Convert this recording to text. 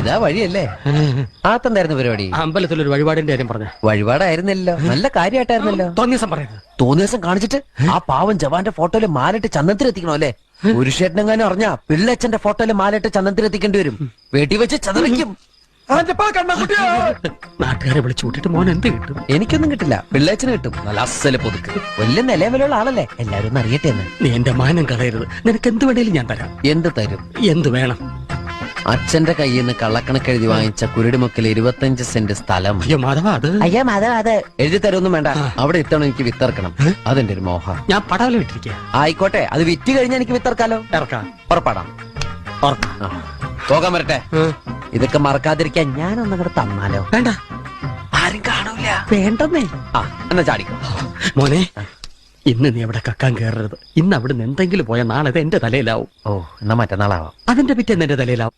ഇതാ വഴിയല്ലേ? ആത്തെന്തായിരുന്നു പരിപാടി? അമ്പലത്തിലൊരു വഴിപാടിന്റെ കാര്യം പറഞ്ഞ. വഴിപാടായിരുന്നല്ലോ, നല്ല കാര്യമായിട്ടായിരുന്നല്ലോ. തോന്നിയ ദിവസം പറയരുത്. തോന്നിയ ദിവസം കാണിച്ചിട്ട് ആ പാവം ജവാന്റെ ഫോട്ടോയില് മാലിട്ട് ചന്ദനത്തിലെത്തിക്കണോ അല്ലേ? പുരുഷേട്ടനെങ്ങാനും അറിഞ്ഞാ പിള്ളച്ചന്റെ ഫോട്ടോയില് മാലിട്ട് ചന്ദനത്തിലെത്തിക്കേണ്ടി വരും. വീട്ടിൽ വെച്ച് ചതവയ്ക്കും. നാട്ടുകാരെ വിളിച്ചു കൂട്ടിട്ട് മോൻ എന്ത് കിട്ടും? എനിക്കൊന്നും കിട്ടില്ല, പിള്ളേച്ചന് കിട്ടും. നല്ല അസ്സല് പുതുക്ക്. വലിയ നിലവിലുള്ള ആളല്ലേ, എല്ലാരും ഒന്ന് അറിയട്ടെ എന്ന്. നീ എന്റെ മാനം കളയരുത്. നിനക്ക് എന്ത് വേണേലും ഞാൻ തരാം. എന്ത് തരും? എന്ത് വേണം? അച്ഛന്റെ കയ്യിൽ നിന്ന് കള്ളക്കണക്ക് എഴുതി വാങ്ങിച്ച കുരുടിമുക്കിൽ 25 സെന്റ് സ്ഥലം. അയ്യോ മാധവ, അത് അയ്യോ മാധവ, അത് എഴുതി തരുമൊന്നും വേണ്ട. അവിടെ ഇത്തവണ എനിക്ക് വിത്തർക്കണം. അതെന്റെ ഒരു മോഹ. ഞാൻ പടവല വിട്ടിരിക്കുക. ആയിക്കോട്ടെ, അത് വിറ്റ് കഴിഞ്ഞാൽ എനിക്ക് വിത്തർക്കാലോ. ഇറക്കാം. ഉറപ്പാടാം. പോകാൻ വരട്ടെ. ഇതൊക്കെ മറക്കാതിരിക്കാൻ ഞാനൊന്നും കൂടെ തന്നാലോ? വേണ്ട, ആരും കാണൂല. വേണ്ടെന്നേ. എന്നാ ചാടിക്കോ മോനെ. ഇന്ന് നീ അവിടെ കക്കാൻ കയറരുത്. ഇന്ന് അവിടെ നിന്ന് എന്തെങ്കിലും പോയാൽ നാളെ എന്റെ തലയിലാവും. ഓ, എന്നാ മറ്റന്നാളാവാം. അതിന്റെ പിറ്റേന്ന് എന്റെ തലയിലാവും.